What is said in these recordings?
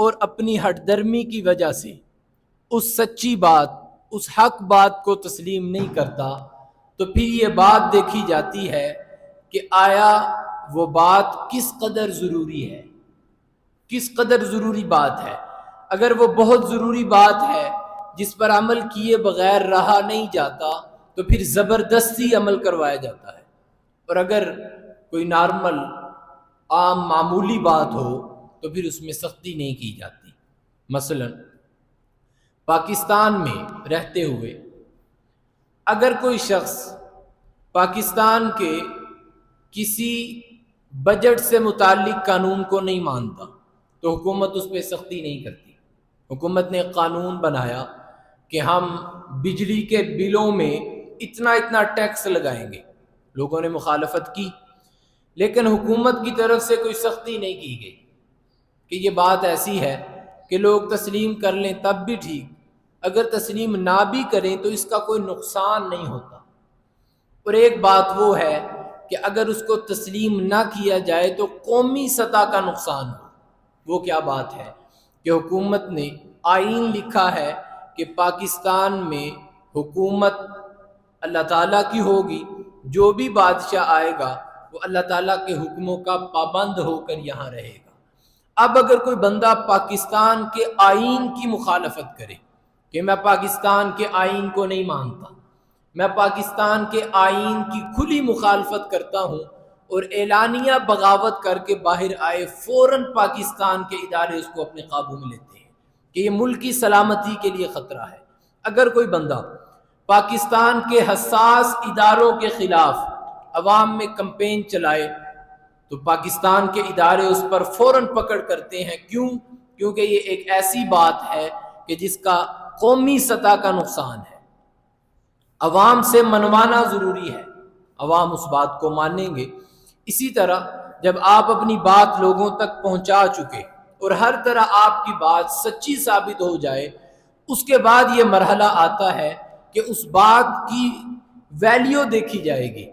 اور اپنی ہٹ درمی کی وجہ سے اس سچی بات، اس حق بات کو تسلیم نہیں کرتا، تو پھر یہ بات دیکھی جاتی ہے کہ آیا وہ بات کس قدر ضروری ہے، کس قدر ضروری بات ہے۔ اگر وہ بہت ضروری بات ہے جس پر عمل کیے بغیر رہا نہیں جاتا تو پھر زبردستی عمل کروایا جاتا ہے، اور اگر کوئی نارمل عام معمولی بات ہو تو پھر اس میں سختی نہیں کی جاتی۔ مثلا پاکستان میں رہتے ہوئے اگر کوئی شخص پاکستان کے کسی بجٹ سے متعلق قانون کو نہیں مانتا تو حکومت اس پہ سختی نہیں کرتی۔ حکومت نے ایک قانون بنایا کہ ہم بجلی کے بلوں میں اتنا اتنا ٹیکس لگائیں گے، لوگوں نے مخالفت کی، لیکن حکومت کی طرف سے کوئی سختی نہیں کی گئی کہ یہ بات ایسی ہے کہ لوگ تسلیم کر لیں تب بھی ٹھیک، اگر تسلیم نہ بھی کریں تو اس کا کوئی نقصان نہیں ہوتا۔ اور ایک بات وہ ہے کہ اگر اس کو تسلیم نہ کیا جائے تو قومی سطح کا نقصان ہو۔ وہ کیا بات ہے کہ حکومت نے آئین لکھا ہے کہ پاکستان میں حکومت اللہ تعالیٰ کی ہوگی، جو بھی بادشاہ آئے گا وہ اللہ تعالیٰ کے حکموں کا پابند ہو کر یہاں رہے گا۔ اب اگر کوئی بندہ پاکستان کے آئین کی مخالفت کرے کہ میں پاکستان کے آئین کو نہیں مانتا، میں پاکستان کے آئین کی کھلی مخالفت کرتا ہوں، اور اعلانیہ بغاوت کر کے باہر آئے، فوراً پاکستان کے ادارے اس کو اپنے قابو میں لیتے ہیں کہ یہ ملک کی سلامتی کے لیے خطرہ ہے۔ اگر کوئی بندہ پاکستان کے حساس اداروں کے خلاف عوام میں کمپین چلائے تو پاکستان کے ادارے اس پر فوراً پکڑ کرتے ہیں۔ کیوں؟ کیونکہ یہ ایک ایسی بات ہے کہ جس کا قومی سطح کا نقصان ہے۔ عوام سے منوانا ضروری ہے، عوام اس بات کو مانیں گے۔ اسی طرح جب آپ اپنی بات لوگوں تک پہنچا چکے اور ہر طرح آپ کی بات سچی ثابت ہو جائے، اس کے بعد یہ مرحلہ آتا ہے کہ اس بات کی ویلیو دیکھی جائے گی۔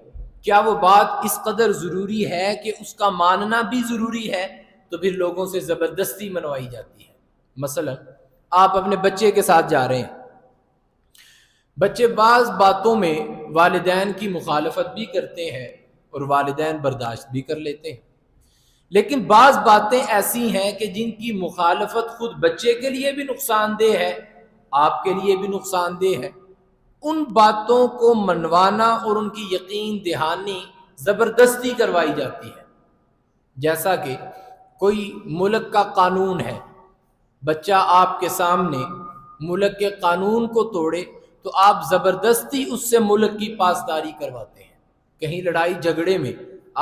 کیا وہ بات اس قدر ضروری ہے کہ اس کا ماننا بھی ضروری ہے؟ تو پھر لوگوں سے زبردستی منوائی جاتی ہے۔ مثلا آپ اپنے بچے کے ساتھ جا رہے ہیں، بچے بعض باتوں میں والدین کی مخالفت بھی کرتے ہیں اور والدین برداشت بھی کر لیتے ہیں، لیکن بعض باتیں ایسی ہیں کہ جن کی مخالفت خود بچے کے لیے بھی نقصان دہ ہے، آپ کے لیے بھی نقصان دہ ہے۔ ان باتوں کو منوانا اور ان کی یقین دہانی زبردستی کروائی جاتی ہے۔ جیسا کہ کوئی ملک کا قانون ہے، بچہ آپ کے سامنے ملک کے قانون کو توڑے تو آپ زبردستی اس سے ملک کی پاسداری کرواتے ہیں۔ کہیں لڑائی جھگڑے میں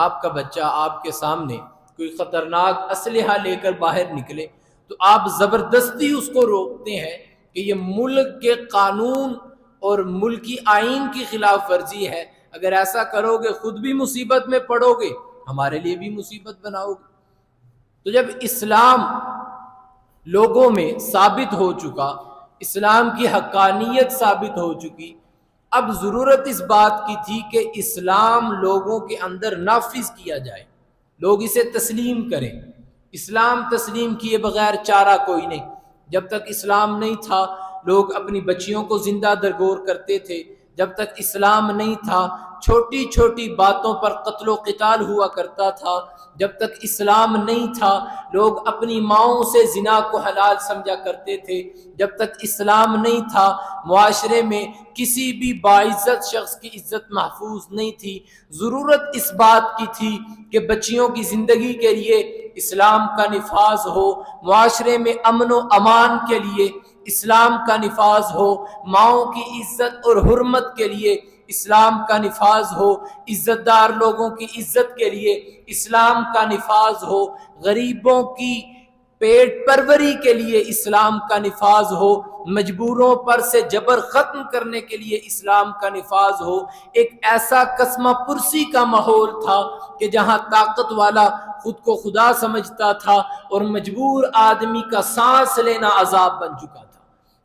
آپ کا بچہ آپ کے سامنے کوئی خطرناک اسلحہ لے کر باہر نکلے تو آپ زبردستی اس کو روکتے ہیں کہ یہ ملک کے قانون اور ملکی آئین کی خلاف ورزی ہے، اگر ایسا کرو گے خود بھی مصیبت میں پڑو گے، ہمارے لیے بھی مصیبت بناؤ گے۔ تو جب اسلام لوگوں میں ثابت ہو چکا، اسلام کی حقانیت ثابت ہو چکی، اب ضرورت اس بات کی تھی کہ اسلام لوگوں کے اندر نافذ کیا جائے، لوگ اسے تسلیم کریں۔ اسلام تسلیم کیے بغیر چارہ کوئی نہیں۔ جب تک اسلام نہیں تھا لوگ اپنی بچیوں کو زندہ درگور کرتے تھے، جب تک اسلام نہیں تھا چھوٹی چھوٹی باتوں پر قتل و قتال ہوا کرتا تھا، جب تک اسلام نہیں تھا لوگ اپنی ماؤں سے زنا کو حلال سمجھا کرتے تھے، جب تک اسلام نہیں تھا معاشرے میں کسی بھی باعزت شخص کی عزت محفوظ نہیں تھی۔ ضرورت اس بات کی تھی کہ بچیوں کی زندگی کے لیے اسلام کا نفاذ ہو، معاشرے میں امن و امان کے لیے اسلام کا نفاذ ہو، ماؤں کی عزت اور حرمت کے لیے اسلام کا نفاذ ہو، عزت دار لوگوں کی عزت کے لیے اسلام کا نفاذ ہو، غریبوں کی پیٹ پروری کے لیے اسلام کا نفاذ ہو، مجبوروں پر سے جبر ختم کرنے کے لیے اسلام کا نفاذ ہو۔ ایک ایسا قسمہ پرسی کا ماحول تھا کہ جہاں طاقت والا خود کو خدا سمجھتا تھا اور مجبور آدمی کا سانس لینا عذاب بن چکا تھا۔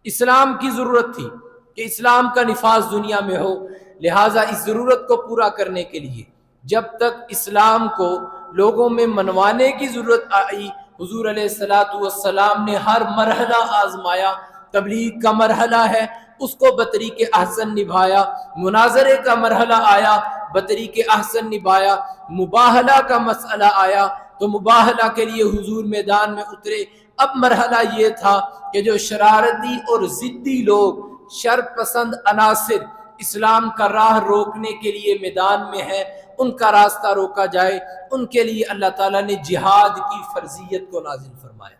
اسلام کی ضرورت تھی کہ اسلام کا نفاذ دنیا میں ہو، لہٰذا اس ضرورت کو پورا کرنے کے لیے جب تک اسلام کو لوگوں میں منوانے کی ضرورت آئی، حضور علیہ الصلوۃ والسلام نے ہر مرحلہ آزمایا، تبلیغ کا مرحلہ ہے اس کو بطریق احسن نبھایا، مناظرے کا مرحلہ آیا بطریق احسن نبھایا، مباہلہ کا مسئلہ آیا تو مباہلہ کے لیے حضور میدان میں اترے۔ اب مرحلہ یہ تھا کہ جو شرارتی اور ضدی لوگ، شر پسند عناصر اسلام کا راہ روکنے کے لیے میدان میں ہیں، ان کا راستہ روکا جائے۔ ان کے لیے اللہ تعالیٰ نے جہاد کی فرضیت کو نازل فرمایا۔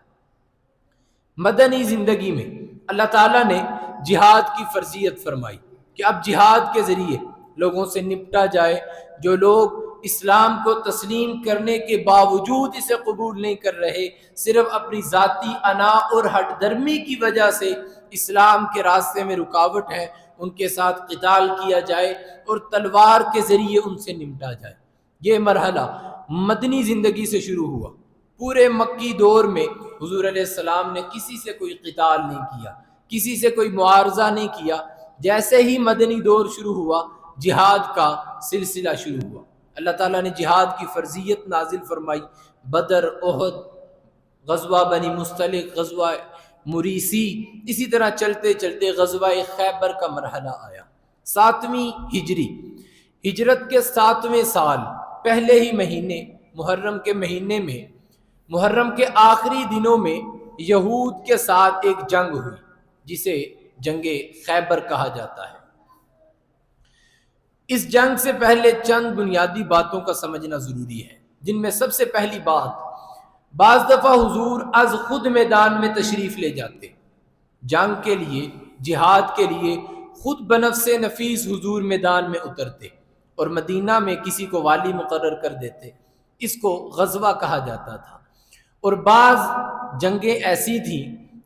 مدنی زندگی میں اللہ تعالیٰ نے جہاد کی فرضیت فرمائی کہ اب جہاد کے ذریعے لوگوں سے نپٹا جائے۔ جو لوگ اسلام کو تسلیم کرنے کے باوجود اسے قبول نہیں کر رہے، صرف اپنی ذاتی انا اور ہٹ درمی کی وجہ سے اسلام کے راستے میں رکاوٹ ہے، ان کے ساتھ قتال کیا جائے اور تلوار کے ذریعے ان سے نمٹا جائے۔ یہ مرحلہ مدنی زندگی سے شروع ہوا۔ پورے مکی دور میں حضور علیہ السلام نے کسی سے کوئی قتال نہیں کیا، کسی سے کوئی معارضہ نہیں کیا۔ جیسے ہی مدنی دور شروع ہوا، جہاد کا سلسلہ شروع ہوا۔ اللہ تعالیٰ نے جہاد کی فرضیت نازل فرمائی۔ بدر، احد، غزوہ بنی مصطلق، غزوہ مریسی، اسی طرح چلتے چلتے غزوہ خیبر کا مرحلہ آیا۔ 7ویں ہجری، ہجرت کے 7ویں سال پہلے ہی مہینے محرم کے مہینے میں، محرم کے آخری دنوں میں یہود کے ساتھ ایک جنگ ہوئی جسے جنگ خیبر کہا جاتا ہے۔ اس جنگ سے پہلے چند بنیادی باتوں کا سمجھنا ضروری ہے، جن میں سب سے پہلی بات، بعض دفعہ حضور از خود میدان میں تشریف لے جاتے، جنگ کے لیے، جہاد کے لیے خود بنفس نفیس حضور میدان میں اترتے اور مدینہ میں کسی کو والی مقرر کر دیتے۔ اس کو غزوہ کہا جاتا تھا۔ اور بعض جنگیں ایسی تھیں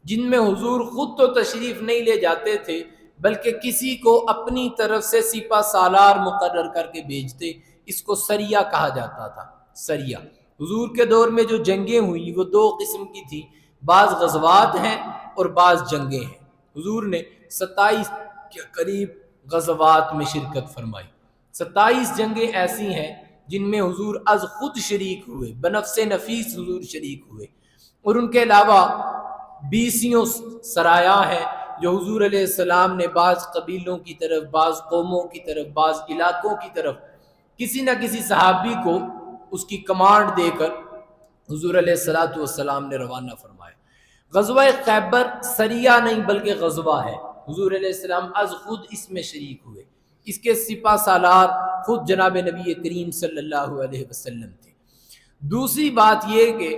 جن میں حضور خود تو تشریف نہیں لے جاتے تھے، بلکہ کسی کو اپنی طرف سے سپہ سالار مقرر کر کے بھیجتے۔ اس کو سریہ کہا جاتا تھا۔ سریہ حضور کے دور میں جو جنگیں ہوئی وہ 2 قسم کی تھی، بعض غزوات ہیں اور بعض جنگیں ہیں۔ حضور نے 27 کے قریب غزوات میں شرکت فرمائی۔ 27 جنگیں ایسی ہیں جن میں حضور از خود شریک ہوئے، بنفس نفیس حضور شریک ہوئے۔ اور ان کے علاوہ 20 سرایا ہیں جو حضور علیہ السلام نے بعض قبیلوں کی طرف، بعض قوموں کی طرف، بعض علاقوں کی طرف کسی نہ کسی صحابی کو اس کی کمانڈ دے کر حضور علیہ السلام نے روانہ فرمایا۔ غزوہ خیبر سریہ نہیں بلکہ غزوہ ہے۔ حضور علیہ السلام از خود اس میں شریک ہوئے۔ اس کے سپہ سالار خود جناب نبی کریم صلی اللہ علیہ وسلم تھے۔ دوسری بات یہ کہ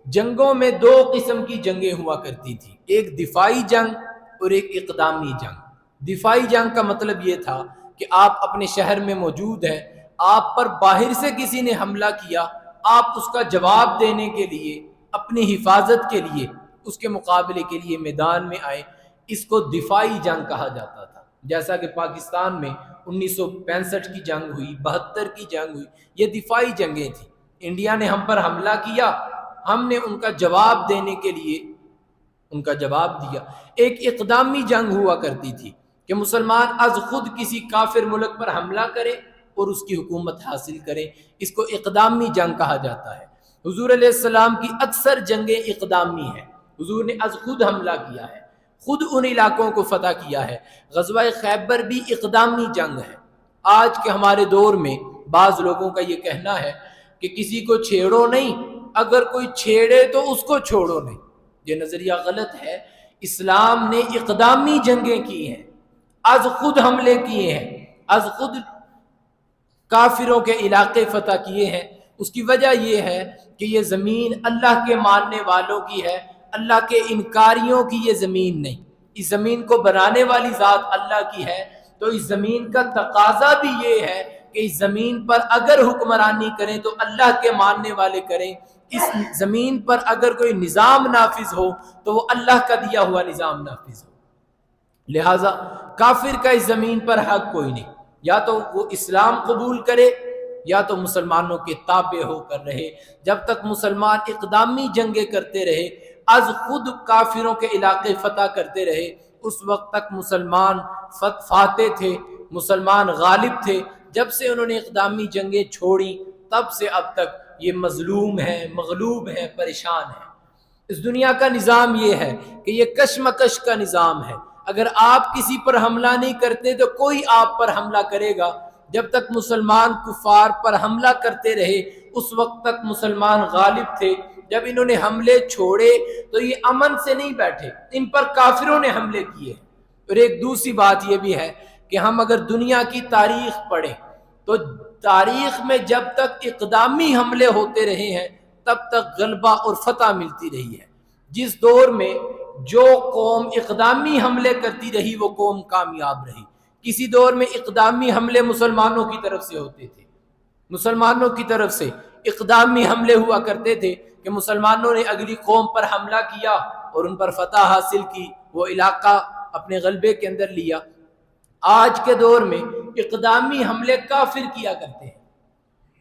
جنگوں میں 2 قسم کی جنگیں ہوا کرتی تھی، ایک دفاعی جنگ اور ایک اقدامی جنگ۔ دفاعی جنگ کا مطلب یہ تھا کہ آپ اپنے شہر میں موجود ہیں، آپ پر باہر سے کسی نے حملہ کیا، آپ اس کا جواب دینے کے لیے، اپنی حفاظت کے لیے، اس کے مقابلے کے لیے میدان میں آئے۔ اس کو دفاعی جنگ کہا جاتا تھا۔ جیسا کہ پاکستان میں 1965 کی جنگ ہوئی، 72 کی جنگ ہوئی، یہ دفاعی جنگیں تھیں۔ انڈیا نے ہم پر حملہ کیا، ہم نے ان کا جواب دینے کے لیے ان کا جواب دیا۔ ایک اقدامی جنگ ہوا کرتی تھی کہ مسلمان از خود کسی کافر ملک پر حملہ کرے اور اس کی حکومت حاصل کرے۔ اس کو اقدامی جنگ کہا جاتا ہے۔ حضور علیہ السلام کی اکثر جنگیں اقدامی ہیں، حضور نے از خود حملہ کیا ہے، خود ان علاقوں کو فتح کیا ہے۔ غزوہ خیبر بھی اقدامی جنگ ہے۔ آج کے ہمارے دور میں بعض لوگوں کا یہ کہنا ہے کہ کسی کو چھیڑو نہیں، اگر کوئی چھیڑے تو اس کو چھوڑو نہیں۔ یہ نظریہ غلط ہے۔ اسلام نے اقدامی جنگیں کی ہیں، از خود حملے کیے ہیں، از خود کافروں کے علاقے فتح کیے ہیں۔ اس کی وجہ یہ ہے کہ یہ زمین اللہ کے ماننے والوں کی ہے، اللہ کے انکاریوں کی یہ زمین نہیں۔ اس زمین کو بنانے والی ذات اللہ کی ہے، تو اس زمین کا تقاضا بھی یہ ہے کہ اس زمین پر اگر حکمرانی کریں تو اللہ کے ماننے والے کریں۔ اس زمین پر اگر کوئی نظام نافذ ہو تو وہ اللہ کا دیا ہوا نظام نافذ ہو۔ لہٰذا کافر کا اس زمین پر حق کوئی نہیں، یا تو وہ اسلام قبول کرے یا تو مسلمانوں کے تابع ہو کر رہے۔ جب تک مسلمان اقدامی جنگیں کرتے رہے، از خود کافروں کے علاقے فتح کرتے رہے، اس وقت تک مسلمان فاتح تھے، مسلمان غالب تھے۔ جب سے انہوں نے اقدامی جنگیں چھوڑی، تب سے اب تک یہ مظلوم ہیں، مغلوب ہیں، پریشان ہیں۔ اس دنیا کا نظام یہ ہے کہ یہ کشمکش کا نظام ہے. اگر آپ کسی پر حملہ نہیں کرتے تو کوئی آپ پر حملہ کرے گا. جب تک مسلمان کفار پر حملہ کرتے رہے اس وقت تک مسلمان غالب تھے. جب انہوں نے حملے چھوڑے تو یہ امن سے نہیں بیٹھے، ان پر کافروں نے حملے کیے. اور ایک دوسری بات یہ بھی ہے کہ ہم اگر دنیا کی تاریخ پڑھیں تو تاریخ میں جب تک اقدامی حملے ہوتے رہے ہیں تب تک غلبہ اور فتح ملتی رہی ہے. جس دور میں جو قوم اقدامی حملے کرتی رہی وہ قوم کامیاب رہی. کسی دور میں اقدامی حملے مسلمانوں کی طرف سے ہوتے تھے، مسلمانوں کی طرف سے اقدامی حملے ہوا کرتے تھے کہ مسلمانوں نے اگلی قوم پر حملہ کیا اور ان پر فتح حاصل کی، وہ علاقہ اپنے غلبے کے اندر لیا. آج کے دور میں اقدامی حملے کافر کیا کرتے ہیں.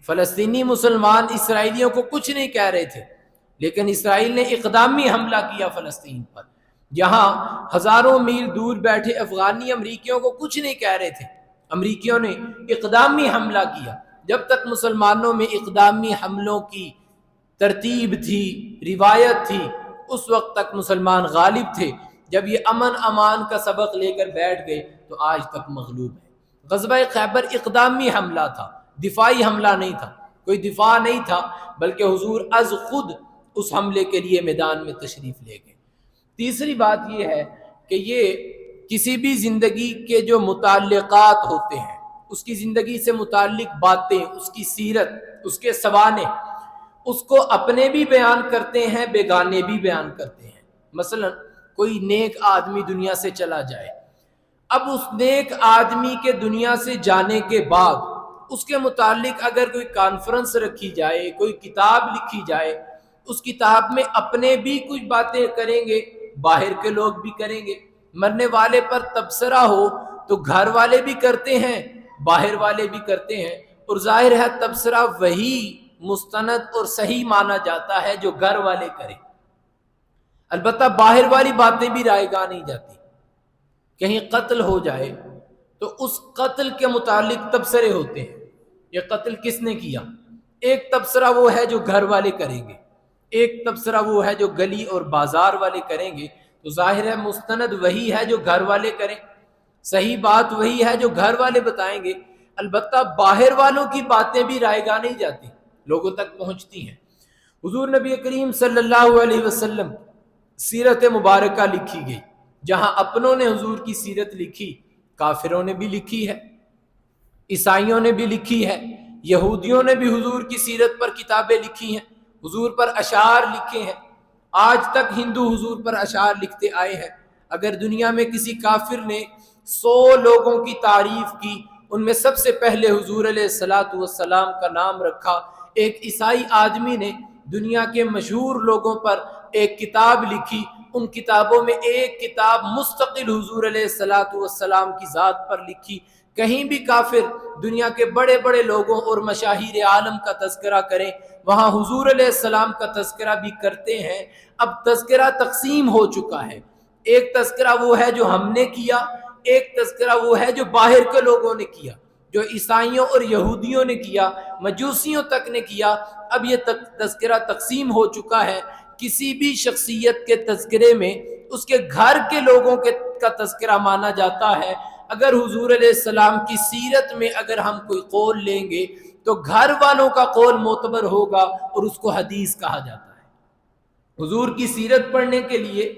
فلسطینی مسلمان اسرائیلیوں کو کچھ نہیں کہہ رہے تھے، لیکن اسرائیل نے اقدامی حملہ کیا فلسطین پر. یہاں ہزاروں میل دور بیٹھے افغانی امریکیوں کو کچھ نہیں کہہ رہے تھے، امریکیوں نے اقدامی حملہ کیا. جب تک مسلمانوں میں اقدامی حملوں کی ترتیب تھی، روایت تھی، اس وقت تک مسلمان غالب تھے. جب یہ امن امان کا سبق لے کر بیٹھ گئے تو آج تک مغلوب ہے. غزوہ خیبر اقدامی حملہ تھا، دفاعی حملہ نہیں تھا. کوئی دفاع نہیں تھا بلکہ حضور از خود اس حملے کے لیے میدان میں تشریف لے گئے. تیسری بات یہ ہے کہ یہ کسی بھی زندگی کے جو متعلقات ہوتے ہیں، اس کی زندگی سے متعلق باتیں، اس کی سیرت، اس کے سوانح، اس کو اپنے بھی بیان کرتے ہیں، بیگانے بھی بیان کرتے ہیں. مثلا کوئی نیک آدمی دنیا سے چلا جائے، اب اس نیک آدمی کے دنیا سے جانے کے بعد اس کے متعلق اگر کوئی کانفرنس رکھی جائے، کوئی کتاب لکھی جائے، اس کتاب میں اپنے بھی کچھ باتیں کریں گے، باہر کے لوگ بھی کریں گے. مرنے والے پر تبصرہ ہو تو گھر والے بھی کرتے ہیں، باہر والے بھی کرتے ہیں. اور ظاہر ہے تبصرہ وہی مستند اور صحیح مانا جاتا ہے جو گھر والے کریں. البتہ باہر والی باتیں بھی رائے گاہ نہیں جاتی. کہیں قتل ہو جائے تو اس قتل کے متعلق تبصرے ہوتے ہیں، یہ قتل کس نے کیا. ایک تبصرہ وہ ہے جو گھر والے کریں گے، ایک تبصرہ وہ ہے جو گلی اور بازار والے کریں گے. تو ظاہر ہے مستند وہی ہے جو گھر والے کریں، صحیح بات وہی ہے جو گھر والے بتائیں گے. البتہ باہر والوں کی باتیں بھی رائے گاہ نہیں جاتی، لوگوں تک پہنچتی ہیں. حضور نبی کریم صلی اللہ علیہ وسلم سیرت مبارکہ لکھی گئی. جہاں اپنوں نے حضور کی سیرت لکھی، کافروں نے بھی لکھی ہے، عیسائیوں نے بھی لکھی ہے، یہودیوں نے بھی حضور کی سیرت پر کتابیں لکھی ہیں، حضور پر اشعار لکھے ہیں. آج تک ہندو حضور پر اشعار لکھتے آئے ہیں. اگر دنیا میں کسی کافر نے 100 لوگوں کی تعریف کی، ان میں سب سے پہلے حضور علیہ الصلوۃ والسلام کا نام رکھا. ایک عیسائی آدمی نے دنیا کے مشہور لوگوں پر ایک کتاب لکھی، ان کتابوں میں ایک کتاب مستقل حضور علیہ الصلوۃ والسلام کی ذات پر لکھی. کہیں بھی کافر دنیا کے بڑے بڑے لوگوں اور مشاہیر عالم کا تذکرہ کریں، وہاں حضور علیہ السلام کا تذکرہ بھی کرتے ہیں. اب تذکرہ تقسیم ہو چکا ہے. ایک تذکرہ وہ ہے جو ہم نے کیا، ایک تذکرہ وہ ہے جو باہر کے لوگوں نے کیا، جو عیسائیوں اور یہودیوں نے کیا، مجوسیوں تک نے کیا. اب یہ تذکرہ تقسیم ہو چکا ہے. کسی بھی شخصیت کے تذکرے میں اس کے گھر کے لوگوں کا تذکرہ مانا جاتا ہے. اگر حضور علیہ السلام کی سیرت میں اگر ہم کوئی قول لیں گے تو گھر والوں کا قول معتبر ہوگا اور اس کو حدیث کہا جاتا ہے. حضور کی سیرت پڑھنے کے لیے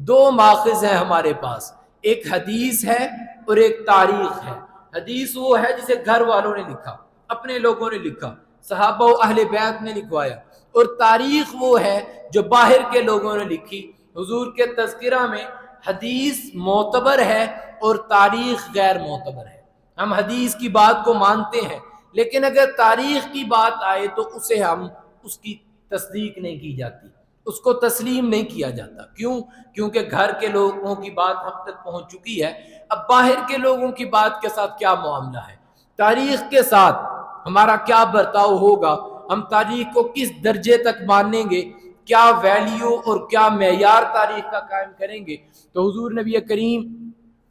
2 ماخذ ہیں ہمارے پاس، ایک حدیث ہے اور ایک تاریخ ہے. حدیث وہ ہے جسے گھر والوں نے لکھا، اپنے لوگوں نے لکھا، صحابہ و اہل بیت نے لکھوایا. اور تاریخ وہ ہے جو باہر کے لوگوں نے لکھی. حضور کے تذکرہ میں حدیث معتبر ہے اور تاریخ غیر معتبر ہے. ہم حدیث کی بات کو مانتے ہیں، لیکن اگر تاریخ کی بات آئے تو اسے ہم اس کی تصدیق نہیں کی جاتی، اس کو تسلیم نہیں کیا جاتا. کیوں؟ کیونکہ گھر کے لوگوں کی بات ہم تک پہنچ چکی ہے. اب باہر کے لوگوں کی بات کے ساتھ کیا معاملہ ہے، تاریخ کے ساتھ ہمارا کیا برتاؤ ہوگا، ہم تاریخ کو کس درجے تک مانیں گے، کیا ویلیو اور کیا معیار تاریخ کا قائم کریں گے. تو حضور نبی کریم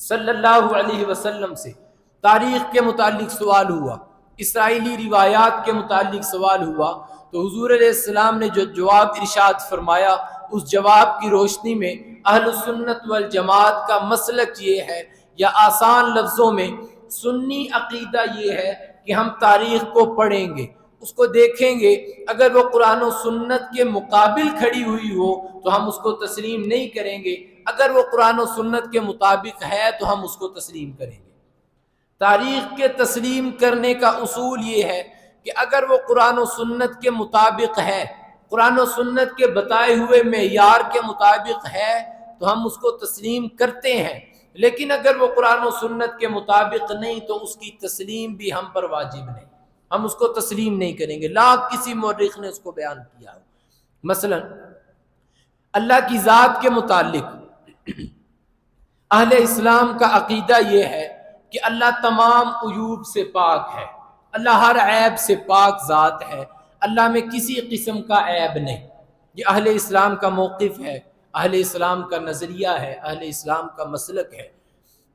صلی اللہ علیہ وسلم سے تاریخ کے متعلق سوال ہوا، اسرائیلی روایات کے متعلق سوال ہوا، تو حضور علیہ السلام نے جو جواب ارشاد فرمایا اس جواب کی روشنی میں اہل سنت والجماعت کا مسلک یہ ہے، یا آسان لفظوں میں سنی عقیدہ یہ ہے کہ ہم تاریخ کو پڑھیں گے، اس کو دیکھیں گے، اگر وہ قرآن و سنت کے مقابل کھڑی ہوئی ہو تو ہم اس کو تسلیم نہیں کریں گے، اگر وہ قرآن و سنت کے مطابق ہے تو ہم اس کو تسلیم کریں گے۔ تاریخ کے تسلیم کرنے کا اصول یہ ہے کہ اگر وہ قرآن و سنت کے مطابق ہے، قرآن و سنت کے بتائے ہوئے معیار کے مطابق ہے تو ہم اس کو تسلیم کرتے ہیں، لیکن اگر وہ قرآن و سنت کے مطابق نہیں تو اس کی تسلیم بھی ہم پر واجب نہیں، ہم اس کو تسلیم نہیں کریں گے، لا کسی مورخ نے اس کو بیان کیا ہو۔ مثلا اللہ کی ذات کے متعلق اہل اسلام کا عقیدہ یہ ہے کہ اللہ تمام عیوب سے پاک ہے، اللہ ہر عیب سے پاک ذات ہے، اللہ میں کسی قسم کا عیب نہیں۔ یہ اہل اسلام کا موقف ہے، اہل اسلام کا نظریہ ہے، اہل اسلام کا مسلک ہے۔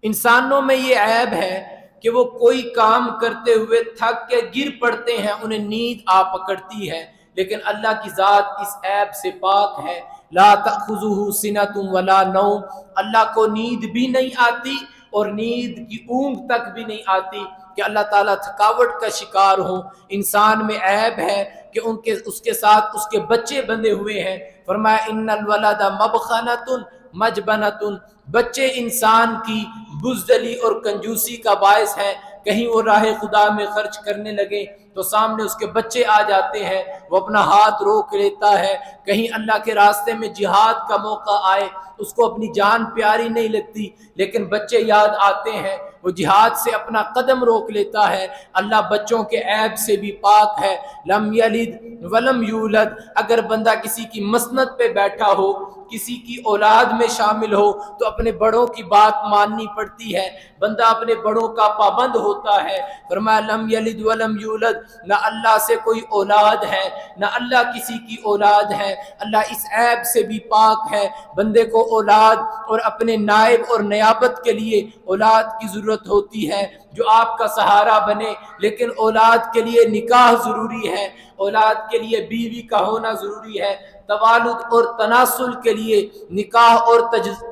انسانوں میں یہ عیب ہے کہ وہ کوئی کام کرتے ہوئے تھک کے گر پڑتے ہیں، انہیں نیند آ پکڑتی ہے، لیکن اللہ کی ذات اس عیب سے پاک ہے۔ لا تأخذہ سنۃ ولا نوم، اللہ کو نیند بھی نہیں آتی اور نیند کی اونگ تک بھی نہیں آتی کہ اللہ تعالیٰ تھکاوٹ کا شکار ہوں۔ انسان میں عیب ہے کہ اس کے ساتھ اس کے بچے بندھے ہوئے ہیں۔ فرمایا ان الولد مبخنۃ مجبنۃ، بچے انسان کی بزدلی اور کنجوسی کا باعث ہیں، کہیں وہ راہ خدا میں خرچ کرنے لگے تو سامنے اس کے بچے آ جاتے ہیں، وہ اپنا ہاتھ روک لیتا ہے، کہیں اللہ کے راستے میں جہاد کا موقع آئے اس کو اپنی جان پیاری نہیں لگتی، لیکن بچے یاد آتے ہیں، وہ جہاد سے اپنا قدم روک لیتا ہے۔ اللہ بچوں کے عیب سے بھی پاک ہے۔ لم یلد ولم یولد، اگر بندہ کسی کی مسند پہ بیٹھا ہو، کسی کی اولاد میں شامل ہو تو اپنے بڑوں کی بات ماننی پڑتی ہے، بندہ اپنے بڑوں کا پابند ہوتا ہے۔ فرمایا لم یلد ولم یولد، نہ اللہ سے کوئی اولاد ہے نہ اللہ کسی کی اولاد ہے، اللہ اس عیب سے بھی پاک ہے۔ بندے کو اولاد اور اپنے نائب اور نیابت کے لیے اولاد کی ضرورت ہوتی ہے جو آپ کا سہارا بنے، لیکن اولاد کے لیے نکاح ضروری ہے، اولاد کے لیے بیوی کا ہونا ضروری ہے، توالد اور تناسل کے لیے نکاح اور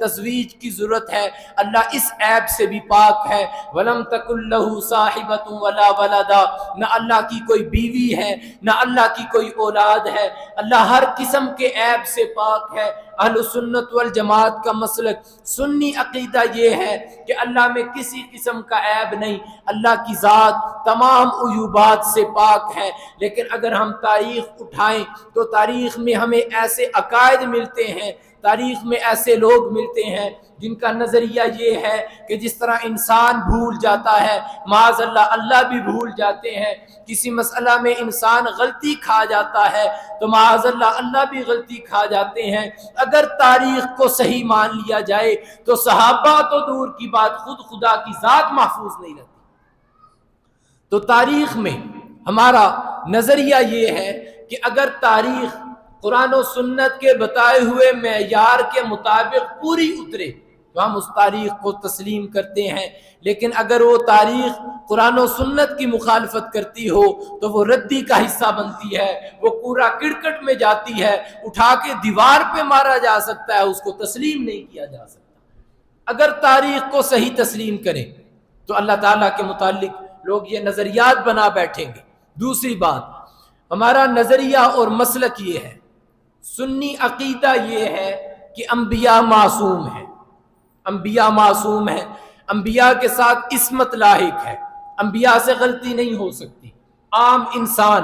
تزویج کی ضرورت ہے۔ اللہ اس عیب سے بھی پاک ہے۔ وَلَمْ تَكُنْ لَهُ صَاحِبَةٌ وَلَا وَلَدٌ، نہ اللہ کی کوئی بیوی ہے نہ اللہ کی کوئی اولاد ہے، اللہ ہر قسم کے عیب سے پاک ہے۔ اہل سنت والجماعت کا مسلک سنی عقیدہ یہ ہے کہ اللہ میں کسی قسم کا عیب نہیں، اللہ کی ذات تمام عیوبات سے پاک ہے۔ لیکن اگر ہم تاریخ اٹھائیں تو تاریخ میں ہمیں ایسے عقائد ملتے ہیں، تاریخ میں ایسے لوگ ملتے ہیں جن کا نظریہ یہ ہے کہ جس طرح انسان بھول جاتا ہے، معاذ اللہ اللہ بھی بھول جاتے ہیں، کسی مسئلہ میں انسان غلطی کھا جاتا ہے تو معاذ اللہ اللہ بھی غلطی کھا جاتے ہیں۔ اگر تاریخ کو صحیح مان لیا جائے تو صحابہ تو دور کی بات، خود خدا کی ذات محفوظ نہیں رہتی۔ تو تاریخ میں ہمارا نظریہ یہ ہے کہ اگر تاریخ قرآن و سنت کے بتائے ہوئے معیار کے مطابق پوری اترے تو ہم اس تاریخ کو تسلیم کرتے ہیں، لیکن اگر وہ تاریخ قرآن و سنت کی مخالفت کرتی ہو تو وہ ردی کا حصہ بنتی ہے، وہ پورا کرکٹ میں جاتی ہے، اٹھا کے دیوار پہ مارا جا سکتا ہے، اس کو تسلیم نہیں کیا جا سکتا۔ اگر تاریخ کو صحیح تسلیم کریں تو اللہ تعالیٰ کے متعلق لوگ یہ نظریات بنا بیٹھیں گے۔ دوسری بات، ہمارا نظریہ اور مسلک یہ ہے، سنی عقیدہ یہ ہے کہ انبیاء معصوم ہیں، انبیاء معصوم ہیں، انبیاء کے ساتھ عصمت لاحق ہے، انبیاء سے غلطی نہیں ہو سکتی۔ عام انسان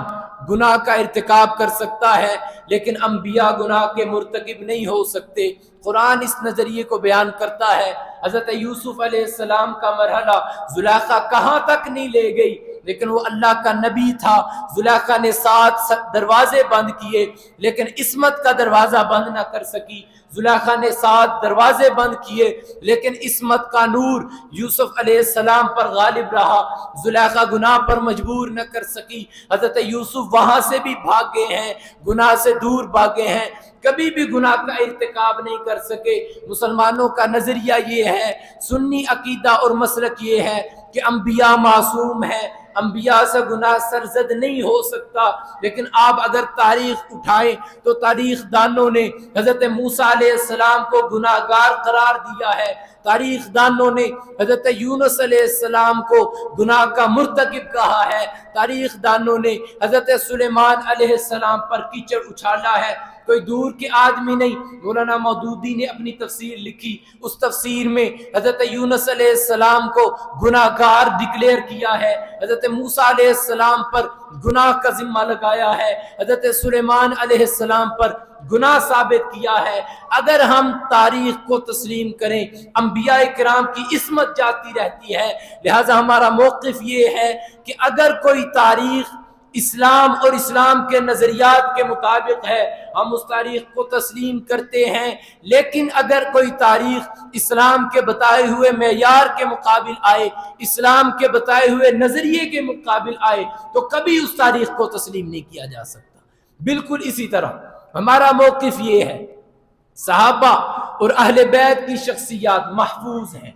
گناہ کا ارتکاب کر سکتا ہے لیکن انبیاء گناہ کے مرتکب نہیں ہو سکتے۔ قرآن اس نظریے کو بیان کرتا ہے۔ حضرت یوسف علیہ السلام کا مرحلہ زلیخا کہاں تک نہیں لے گئی، لیکن وہ اللہ کا نبی تھا۔ زلیخا نے 7 دروازے بند کیے لیکن عصمت کا دروازہ بند نہ کر سکی۔ زلیخا نے 7 دروازے بند کیے، لیکن عصمت کا نور یوسف علیہ السلام پر غالب رہا، زلیخا گناہ پر مجبور نہ کر سکی۔ حضرت یوسف وہاں سے بھی بھاگے ہیں، گناہ سے دور بھاگے ہیں، کبھی بھی گناہ کا ارتکاب نہیں کر سکے۔ مسلمانوں کا نظریہ یہ ہے، سنی عقیدہ اور مسلک یہ ہے کہ انبیاء معصوم ہیں، انبیاء سے گناہ سرزد نہیں ہو سکتا، لیکن آپ اگر تاریخ اٹھائیں تو تاریخ دانوں نے حضرت موسیٰ علیہ السلام کو گناہ گار قرار دیا ہے، تاریخ دانوں نے حضرت یونس علیہ السلام کو گناہ کا مرتکب کہا ہے، تاریخ دانوں نے حضرت سلیمان علیہ السلام پر کیچڑ اچھالا ہے۔ کوئی دور کے آدمی نہیں، مولانا مودودی نے اپنی تفسیر لکھی، اس تفسیر میں حضرت یونس علیہ السلام کو گناہ گار ڈکلیئر کیا ہے، حضرت موسیٰ علیہ السلام پر گناہ کا ذمہ لگایا ہے، حضرت سلیمان علیہ السلام پر گناہ ثابت کیا ہے۔ اگر ہم تاریخ کو تسلیم کریں، انبیاء کرام کی عصمت جاتی رہتی ہے، لہٰذا ہمارا موقف یہ ہے کہ اگر کوئی تاریخ اسلام اور اسلام کے نظریات کے مطابق ہے، ہم اس تاریخ کو تسلیم کرتے ہیں، لیکن اگر کوئی تاریخ اسلام کے بتائے ہوئے معیار کے مقابل آئے، اسلام کے بتائے ہوئے نظریے کے مقابل آئے، تو کبھی اس تاریخ کو تسلیم نہیں کیا جا سکتا۔ بالکل اسی طرح ہمارا موقف یہ ہے، صحابہ اور اہل بیت کی شخصیات محفوظ ہیں،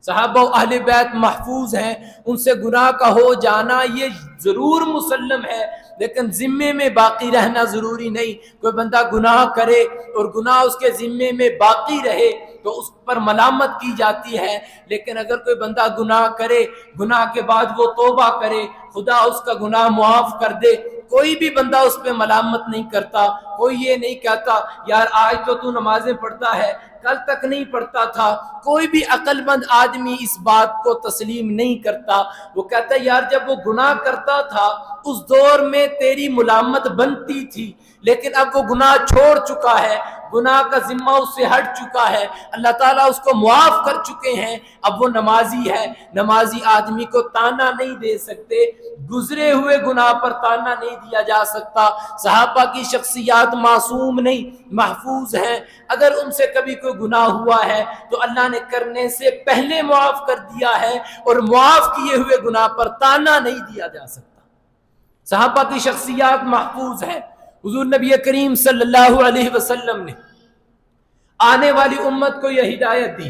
صحابہ و اہل بیت محفوظ ہیں، ان سے گناہ کا ہو جانا یہ ضرور مسلم ہے، لیکن ذمے میں باقی رہنا ضروری نہیں۔ کوئی بندہ گناہ کرے اور گناہ اس کے ذمے میں باقی رہے تو اس پر ملامت کی جاتی ہے، لیکن اگر کوئی بندہ گناہ کرے، گناہ کے بعد وہ توبہ کرے، خدا اس کا گناہ معاف کر دے، کوئی بھی بندہ اس پہ ملامت نہیں کرتا، کوئی یہ نہیں کہتا یار آج تو نمازیں پڑھتا ہے، کل تک نہیں پڑھتا تھا۔ کوئی بھی عقل مند آدمی اس بات کو تسلیم نہیں کرتا، وہ کہتا ہے یار جب وہ گناہ کرتا تھا اس دور میں تیری ملامت بنتی تھی، لیکن اب وہ گناہ چھوڑ چکا ہے، گناہ کا ذمہ اس سے ہٹ چکا ہے، اللہ تعالیٰ اس کو معاف کر چکے ہیں، اب وہ نمازی ہے۔ نمازی آدمی کو تانا نہیں دے سکتے، گزرے ہوئے گناہ پر تانا نہیں دیا جا سکتا۔ صحابہ کی شخصیات معصوم نہیں، محفوظ ہیں، اگر ان سے کبھی کوئی گناہ ہوا ہے تو اللہ نے کرنے سے پہلے معاف کر دیا ہے، اور معاف کیے ہوئے گناہ پر تانا نہیں دیا جا سکتا۔ صحابہ کی شخصیات محفوظ ہیں۔ حضور نبی کریم صلی اللہ علیہ وسلم نے آنے والی امت کو یہ ہدایت دی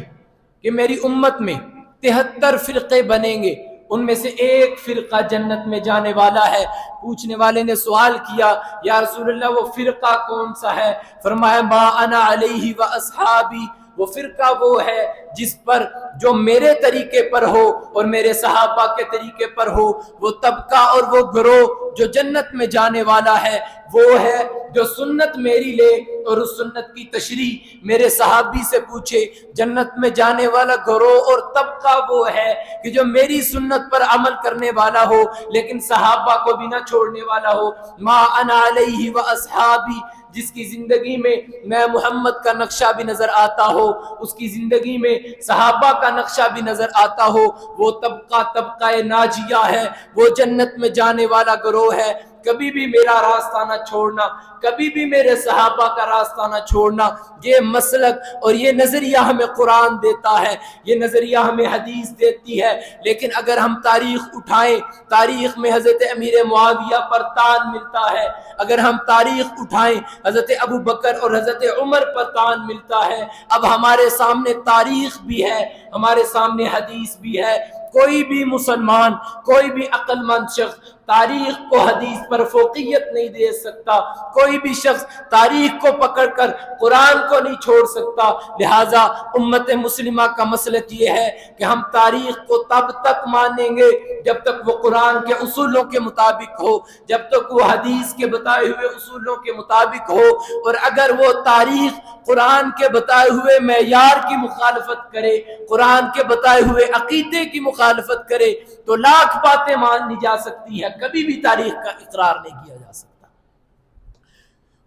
کہ میری امت میں 73 فرقے بنیں گے، ان میں سے ایک فرقہ جنت میں جانے والا ہے۔ پوچھنے والے نے سوال کیا یا رسول اللہ وہ فرقہ کون سا ہے؟ فرمایا ما انا علیہ و اصحابی، وہ فرقہ وہ ہے جس پر جو میرے طریقے پر ہو اور میرے صحابہ کے طریقے پر ہو، وہ طبقہ اور وہ گروہ جو جنت میں جانے والا ہے وہ ہے جو سنت میری لے اور اس سنت کی تشریح میرے صحابی سے پوچھے۔ جنت میں جانے والا گروہ اور طبقہ وہ ہے کہ جو میری سنت پر عمل کرنے والا ہو لیکن صحابہ کو بھی نہ چھوڑنے والا ہو۔ ما انا علیہ و اصحابی، جس کی زندگی میں محمد کا نقشہ بھی نظر آتا ہو، اس کی زندگی میں صحابہ کا نقشہ بھی نظر آتا ہو، وہ طبقہ ناجیہ ہے، وہ جنت میں جانے والا گروہ ہے۔ کبھی بھی میرا راستہ نہ چھوڑنا، کبھی بھی میرے صحابہ کا راستہ نہ چھوڑنا۔ یہ مسلک اور یہ نظریہ ہمیں قرآن دیتا ہے، یہ نظریہ ہمیں حدیث دیتی ہے، لیکن اگر ہم تاریخ اٹھائیں، تاریخ میں حضرت امیر معاویہ پر تان ملتا ہے، اگر ہم تاریخ اٹھائیں حضرت ابو بکر اور حضرت عمر پر تان ملتا ہے۔ اب ہمارے سامنے تاریخ بھی ہے، ہمارے سامنے حدیث بھی ہے۔ کوئی بھی مسلمان، کوئی بھی عقل مند شخص تاریخ کو حدیث پر فوقیت نہیں دے سکتا، کوئی بھی شخص تاریخ کو پکڑ کر قرآن کو نہیں چھوڑ سکتا۔ لہٰذا امت مسلمہ کا مسلک یہ ہے کہ ہم تاریخ کو تب تک مانیں گے جب تک وہ قرآن کے اصولوں کے مطابق ہو، جب تک وہ حدیث کے بتائے ہوئے اصولوں کے مطابق ہو، اور اگر وہ تاریخ قرآن کے بتائے ہوئے معیار کی مخالفت کرے، قرآن کے بتائے ہوئے عقیدے کی مخالفت کرے تو لاکھ باتیں مان لی جا سکتی ہیں، کبھی بھی تاریخ کا اقرار نہیں کیا جا سکتا۔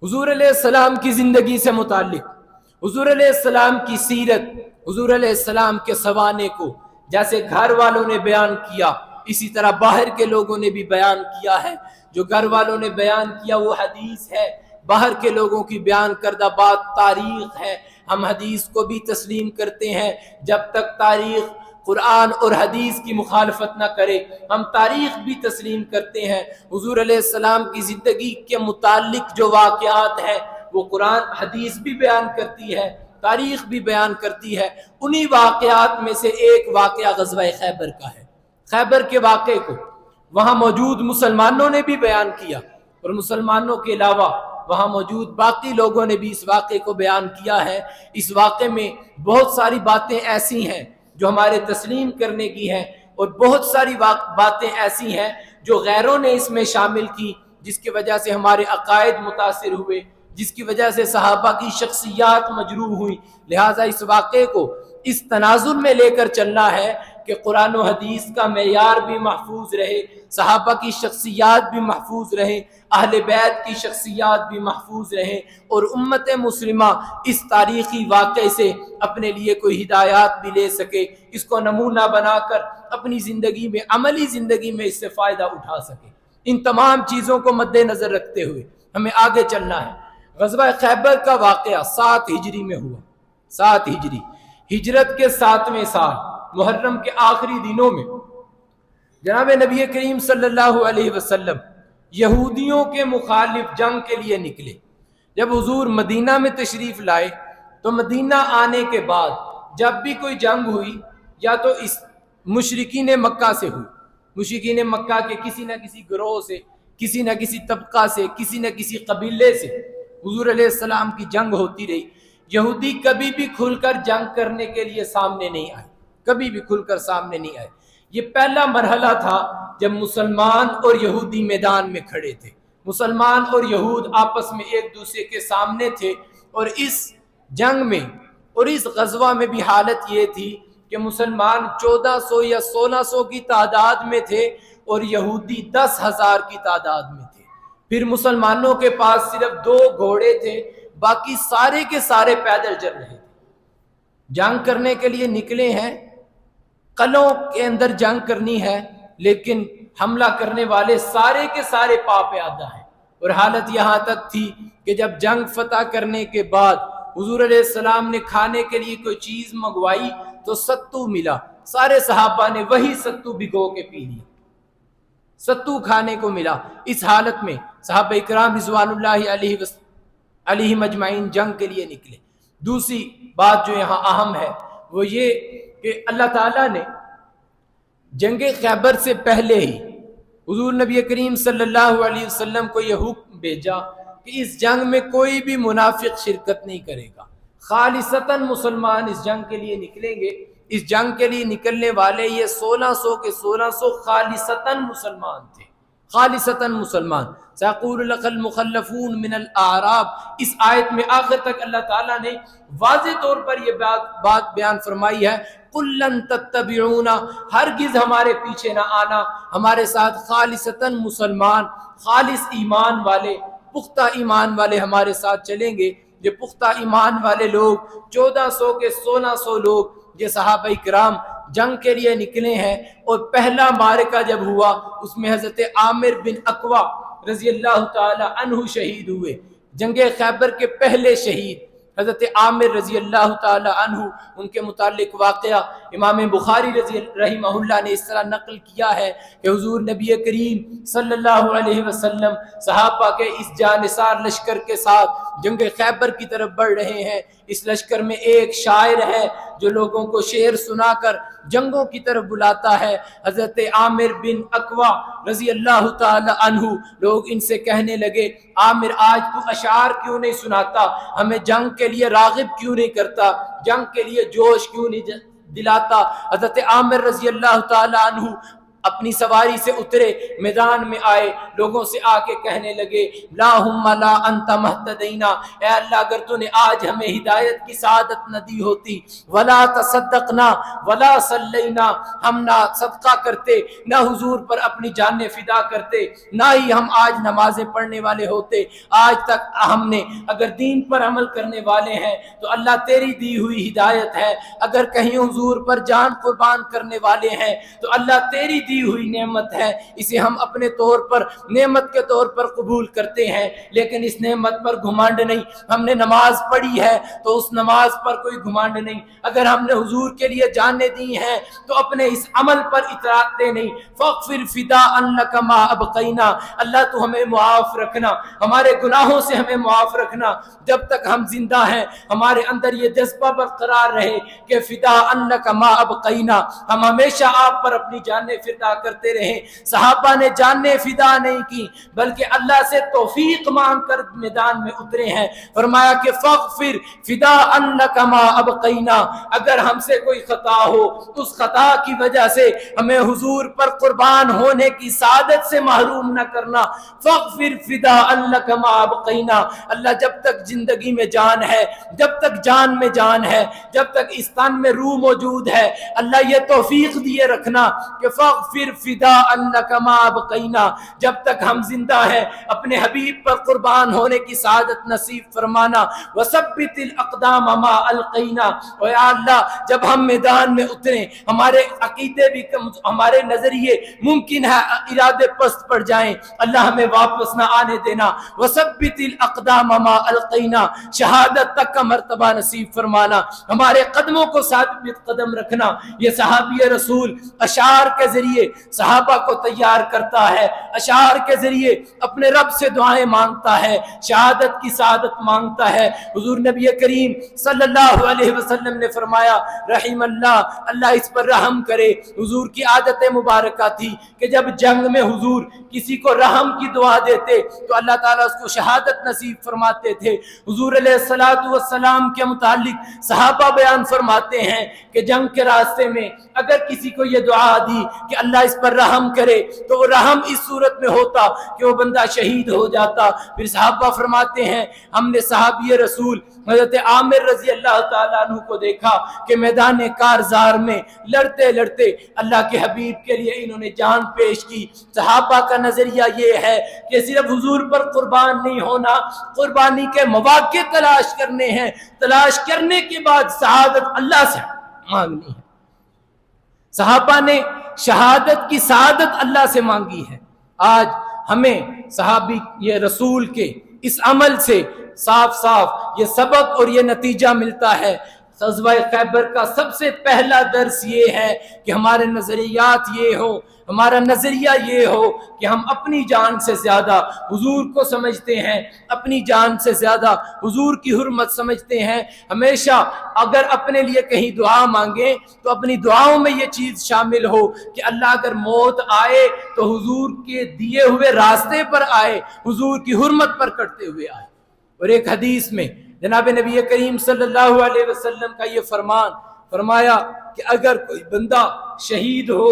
حضور علیہ السلام کی زندگی سے متعلق، حضور علیہ السلام کی سیرت، حضور علیہ السلام کے سوانے کو جیسے گھر والوں نے بیان کیا، اسی طرح باہر کے لوگوں نے بھی بیان کیا ہے۔ جو گھر والوں نے بیان کیا وہ حدیث ہے، باہر کے لوگوں کی بیان کردہ بات تاریخ ہے۔ ہم حدیث کو بھی تسلیم کرتے ہیں جب تک تاریخ قرآن اور حدیث کی مخالفت نہ کرے. ہم تاریخ بھی تسلیم کرتے ہیں. حضور علیہ السلام کی زندگی کے متعلق جو واقعات ہیں وہ قرآن حدیث بھی بیان کرتی ہے, تاریخ بھی بیان کرتی ہے. انہی واقعات میں سے ایک واقعہ غزوہ خیبر کا ہے. خیبر کے واقعے کو وہاں موجود مسلمانوں نے بھی بیان کیا, اور مسلمانوں کے علاوہ وہاں موجود باقی لوگوں نے بھی اس واقعے کو بیان کیا ہے. اس واقعے میں بہت ساری باتیں ایسی ہیں جو ہمارے تسلیم کرنے کی ہیں, اور بہت ساری باتیں ایسی ہیں جو غیروں نے اس میں شامل کی, جس کی وجہ سے ہمارے عقائد متاثر ہوئے, جس کی وجہ سے صحابہ کی شخصیات مجروح ہوئی. لہٰذا اس واقعے کو اس تناظر میں لے کر چلنا ہے کہ قرآن و حدیث کا معیار بھی محفوظ رہے, صحابہ کی شخصیات بھی محفوظ رہیں, اہل بیت کی شخصیات بھی محفوظ رہیں, اور امت مسلمہ اس تاریخی واقعے سے اپنے لیے کوئی ہدایات بھی لے سکے, اس کو نمونہ بنا کر اپنی زندگی میں, عملی زندگی میں اس سے فائدہ اٹھا سکے. ان تمام چیزوں کو مد نظر رکھتے ہوئے ہمیں آگے چلنا ہے. غزوہ خیبر کا واقعہ 7 ہجری میں ہوا. 7 ہجری, ہجرت کے 7ویں سال محرم کے آخری دنوں میں جناب نبی کریم صلی اللہ علیہ وسلم یہودیوں کے مخالف جنگ کے لیے نکلے. جب حضور مدینہ میں تشریف لائے تو مدینہ آنے کے بعد جب بھی کوئی جنگ ہوئی یا تو اس مشرکین مکہ سے ہوئی, مشرکین مکہ کے کسی نہ کسی گروہ سے, کسی نہ کسی طبقہ سے, کسی نہ کسی قبیلے سے حضور علیہ السلام کی جنگ ہوتی رہی. یہودی کبھی بھی کھل کر جنگ کرنے کے لیے سامنے نہیں آئے, کبھی بھی کھل کر سامنے نہیں آئے. یہ پہلا مرحلہ تھا جب مسلمان اور یہودی میدان میں کھڑے تھے, مسلمان اور یہود آپس میں ایک دوسرے کے سامنے تھے. اور اس جنگ میں اور اس غزوہ میں بھی حالت یہ تھی کہ مسلمان 1400 یا 1600 کی تعداد میں تھے اور یہودی 10,000 کی تعداد میں تھے. پھر مسلمانوں کے پاس صرف 2 گھوڑے تھے, باقی سارے کے سارے پیدل چل رہے تھے. جنگ کرنے کے لیے نکلے ہیں, قلعوں کے اندر جنگ کرنی ہے, لیکن حملہ کرنے والے سارے کے سارے پا پیادہ ہیں. اور حالت یہاں تک تھی کہ جب جنگ فتح کرنے کے بعد حضور علیہ السلام نے کھانے کے لیے کوئی چیز منگوائی تو ستو ملا, سارے صحابہ نے وہی ستو بھگو کے پی لیا, ستو کھانے کو ملا. اس حالت میں صحابہ کرام رضوان اللہ علیہ مجمعین جنگ کے لیے نکلے. دوسری بات جو یہاں اہم ہے وہ یہ کہ اللہ تعالیٰ نے جنگ خیبر سے پہلے ہی حضور نبی کریم صلی اللہ علیہ وسلم کو یہ حکم بھیجا کہ اس جنگ میں کوئی بھی منافق شرکت نہیں کرے گا, خالصتاً مسلمان اس جنگ کے لیے نکلیں گے. اس جنگ کے لیے نکلنے والے یہ 1600 کے 1600 خالصتاً مسلمان تھے, خالصتاً مسلمان. سيقول لك المخلفون من الاعراب, اس آیت میں آخر تک اللہ تعالیٰ نے واضح طور پر یہ بات بیان فرمائی ہے, قل لن تتبعونا, ہرگز ہمارے پیچھے نہ آنا, ہمارے ساتھ خالصتاً مسلمان, خالص ایمان والے, پختہ ایمان والے ہمارے ساتھ چلیں گے. یہ پختہ ایمان والے لوگ 1400 کے 1600 لوگ یہ صحابہ کرام جنگ کے لیے نکلے ہیں. اور پہلا معرکہ جب ہوا اس میں حضرت عامر بن اقوا رضی اللہ تعالی عنہ شہید ہوئے. جنگ خیبر کے پہلے شہید حضرت عامر رضی اللہ تعالی عنہ, ان کے متعلق واقعہ امام بخاری رحمہ اللہ نے اس طرح نقل کیا ہے کہ حضور نبی کریم صلی اللہ علیہ وسلم صحابہ کے اس جانثار لشکر کے ساتھ جنگ خیبر کی طرف بڑھ رہے ہیں. اس لشکر میں ایک شاعر ہے جو لوگوں کو شعر سنا کر جنگوں کی طرف بلاتا ہے, حضرت عامر بن اقوا رضی اللہ تعالی عنہ. لوگ ان سے کہنے لگے, عامر آج تو اشعار کیوں نہیں سناتا, ہمیں جنگ کے لیے راغب کیوں نہیں کرتا, جنگ کے لیے جوش کیوں نہیں دلاتا. حضرت عامر رضی اللہ تعالی عنہ اپنی سواری سے اترے, میدان میں آئے, لوگوں سے آ کے کہنے لگے, اللہم لا انت مہتدینا, اے اللہ اگر تو نے آج ہمیں ہدایت کی سعادت نہ دی ہوتی, ولا تصدقنا ولا صلینا, ہم نہ صدقہ کرتے نہ حضور پر اپنی جانیں فدا کرتے, نہ ہی ہم آج نمازیں پڑھنے والے ہوتے. آج تک ہم نے اگر دین پر عمل کرنے والے ہیں تو اللہ تیری دی ہوئی ہدایت ہے, اگر کہیں حضور پر جان قربان کرنے والے ہیں تو اللہ تیری دی دی ہوئی نعمت ہے، اسے ہم اپنے طور پر نعمت کے طور پر قبول کرتے ہیں، لیکن اس نعمت پر گھمنڈ نہیں۔ ہم نے نماز پڑھی ہے تو اس نماز پر کوئی گھمنڈ نہیں، اگر ہم نے حضور کے لیے جانیں دی ہیں تو اپنے اس عمل پر اتراتے نہیں۔ فاغفر فداء لک ما ابقینا، اللہ تو ہمیں معاف رکھنا، ہمارے گناہوں سے ہمیں معاف رکھنا، جب تک ہم زندہ ہیں ہمارے اندر یہ جذبہ برقرار رہے کہ فداء لک ما ابقینا، ہم ہمیشہ آپ پر اپنی جانیں فدا کرتے رہیں۔ صحابہ نے جانیں فدا نہیں کی بلکہ اللہ سے توفیق مانگ کر میدان میں اترے ہیں، فرمایا کہ فاغفر فداء لک ما ابقینا، اگر ہم سے کوئی خطا ہو اس خطا کی وجہ سے ہمیں حضور پر قربان ہونے کی سعادت سے محروم نہ کرنا۔ فاغفر فداء لک ما ابقینا، اللہ جب تک زندگی میں جان ہے، جب تک جان میں جان ہے، جب تک اس تن میں روح موجود ہے، اللہ یہ توفیق دیے رکھنا کہ فاغفر فداء لک ما ابقینا، جب تک ہم زندہ ہیں اپنے حبیب پر قربان ہونے کی سعادت نصیب فرمانا۔ وثبت الاقدام ما القینا، اور یا اللہ جب ہم میدان میں اتریں ہمارے عقیدے بھی ہمارے نظریے ممکن ہے ارادے پست پڑ جائیں، اللہ ہمیں واپس نہ آنے دینا۔ وثبت الاقدام ما القینا، شہادت تک کا مرتبہ نصیب فرمانا، ہمارے قدموں کو ثابت قدم رکھنا۔ یہ صحابی رسول اشعار کے ذریعے صحابہ کو تیار کرتا ہے، اشعار کے ذریعے اپنے رب سے دعائیں مانگتا ہے، شہادت کی سعادت مانگتا ہے۔ حضور نبی کریم صلی اللہ علیہ وسلم نے فرمایا رحم اللہ، اللہ اس پر رحم کرے، حضور کی عادت مبارکہ تھی کہ جب جنگ میں حضور کسی کو رحم کی دعا دیتے تو اللہ تعالیٰ اس کو شہادت نصیب فرماتے تھے۔ حضور علیہ الصلوۃ والسلام کے متعلق صحابہ بیان فرماتے ہیں کہ جنگ کے راستے میں اگر کسی کو یہ دعا دی کہ اللہ اس پر رحم کرے تو وہ رحم اس صورت میں ہوتا کہ وہ بندہ شہید ہو جاتا۔ پھر صحابہ فرماتے ہیں ہم نے صحابی رسول حضرت عامر رضی اللہ تعالیٰ عنہ کو دیکھا کہ میدان کارزار میں لڑتے لڑتے اللہ کے حبیب کے لیے انہوں نے جان پیش کی۔ صحابہ کا نظریہ یہ ہے کہ صرف حضور پر قربان نہیں ہونا، قربانی کے مواقع تلاش کرنے ہیں، تلاش کرنے کے بعد شہادت اللہ سے مانگنی ہے۔ صحابہ نے شہادت کی سعادت اللہ سے مانگی ہے۔ آج ہمیں صحابی یہ رسول کے اس عمل سے صاف صاف یہ سبق اور یہ نتیجہ ملتا ہے۔ غزوہ خیبر کا سب سے پہلا درس یہ ہے کہ ہمارے نظریات یہ ہو، ہمارا نظریہ یہ ہو کہ ہم اپنی جان سے زیادہ حضور کو سمجھتے ہیں، اپنی جان سے زیادہ حضور کی حرمت سمجھتے ہیں۔ ہمیشہ اگر اپنے لیے کہیں دعا مانگیں تو اپنی دعاؤں میں یہ چیز شامل ہو کہ اللہ اگر موت آئے تو حضور کے دیے ہوئے راستے پر آئے، حضور کی حرمت پر کرتے ہوئے آئے۔ اور ایک حدیث میں جناب نبی کریم صلی اللہ علیہ وسلم کا یہ فرمان فرمایا کہ اگر کوئی بندہ شہید ہو،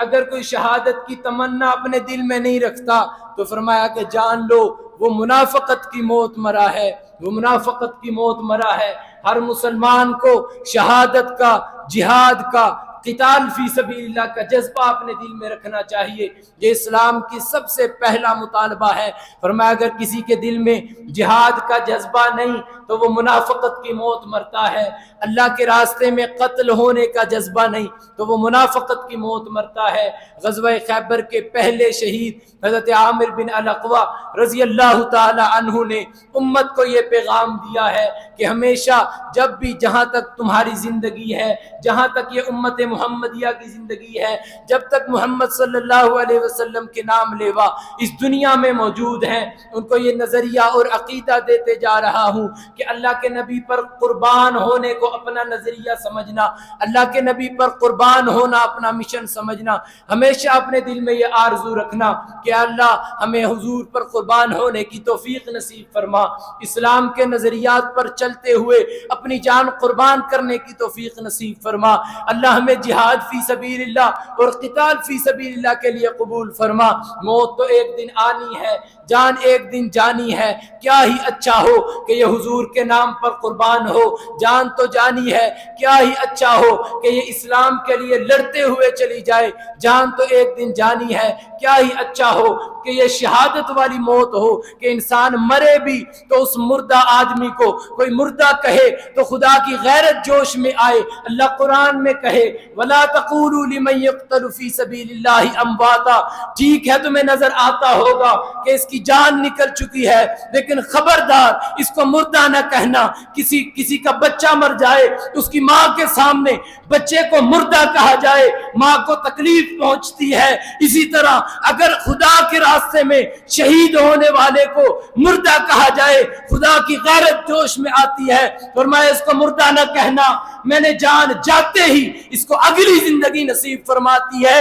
اگر کوئی شہادت کی تمنا اپنے دل میں نہیں رکھتا تو فرمایا کہ جان لو وہ منافقت کی موت مرا ہے، وہ منافقت کی موت مرا ہے۔ ہر مسلمان کو شہادت کا، جہاد کا، قتال فی سبیل اللہ کا جذبہ اپنے دل میں رکھنا چاہیے۔ یہ اسلام کی سب سے پہلا مطالبہ ہے۔ فرمایا اگر کسی کے دل میں جہاد کا جذبہ نہیں تو وہ منافقت کی موت مرتا ہے، اللہ کے راستے میں قتل ہونے کا جذبہ نہیں تو وہ منافقت کی موت مرتا ہے۔ غزوہ خیبر کے پہلے شہید حضرت عامر بن الاقویٰ رضی اللہ تعالی عنہ نے امت کو یہ پیغام دیا ہے کہ ہمیشہ جب بھی جہاں تک تمہاری زندگی ہے، جہاں تک یہ امت محمدیہ کی زندگی ہے، جب تک محمد صلی اللہ علیہ وسلم کے نام لیوا اس دنیا میں موجود ہیں، ان کو یہ نظریہ اور عقیدہ دیتے جا رہا ہوں کہ اللہ کے نبی پر قربان ہونے کو اپنا نظریہ سمجھنا، اللہ کے نبی پر قربان ہونا اپنا مشن سمجھنا، ہمیشہ اپنے دل میں یہ آرزو رکھنا کہ اللہ ہمیں حضور پر قربان ہونے کی توفیق نصیب فرما، اسلام کے نظریات پر چلتے ہوئے اپنی جان قربان کرنے کی توفیق نصیب فرما، اللہ ہمیں جہاد فی سبیل اللہ اور قتال فی سبیل اللہ کے لیے قبول فرما۔ موت تو ایک دن آنی ہے، جان ایک دن جانی ہے، کیا ہی اچھا ہو کہ یہ حضور کے نام پر قربان ہو، جان تو جانی ہے، کیا ہی اچھا ہو کہ یہ اسلام کے لیے لڑتے ہوئے چلی جائے، جان تو ایک دن جانی ہے، کیا ہی اچھا ہو کہ یہ شہادت والی موت ہو کہ انسان مرے بھی تو اس مردہ آدمی کو کوئی مردہ کہے تو خدا کی غیرت جوش میں آئے۔ اللہ قرآن میں کہے ولا تقولوا لمن يقتل في سبيل الله امواتا، ٹھیک ہے تمہیں نظر آتا ہوگا کہ اس کی جان نکل چکی ہے، لیکن خبردار اس کو مردہ نہ کہنا۔ کسی کا بچہ مر جائے اس کی ماں کے سامنے بچے کو مردہ کہا جائے، ماں کو تکلیف پہنچتی ہے۔ اسی طرح اگر خدا کے راستے میں شہید ہونے والے کو مردہ کہا جائے، خدا کی غیرت جوش میں آتی ہے، فرمایا اس کو مردہ نہ کہنا، میں نے جان جاتے ہی اس کو اگلی زندگی نصیب فرماتی ہے۔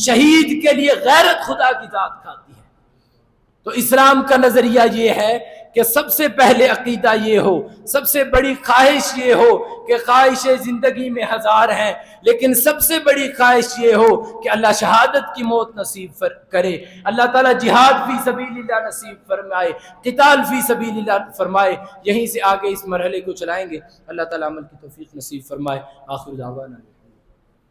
شہید کے لیے غیرت خدا کی ذات کھاتی ہے۔ تو اسلام کا نظریہ یہ ہے کہ سب سے پہلے عقیدہ یہ ہو، سب سے بڑی خواہش یہ ہو کہ خواہشیں زندگی میں ہزار ہیں، لیکن سب سے بڑی خواہش یہ ہو کہ اللہ شہادت کی موت نصیب کرے، اللہ تعالیٰ جہاد فی سبیل اللہ نصیب فرمائے، قتال فی سبیل اللہ فرمائے۔ یہیں سے آگے اس مرحلے کو چلائیں گے، اللہ تعالیٰ عمل کی توفیق نصیب فرمائے۔ آخر دعوانا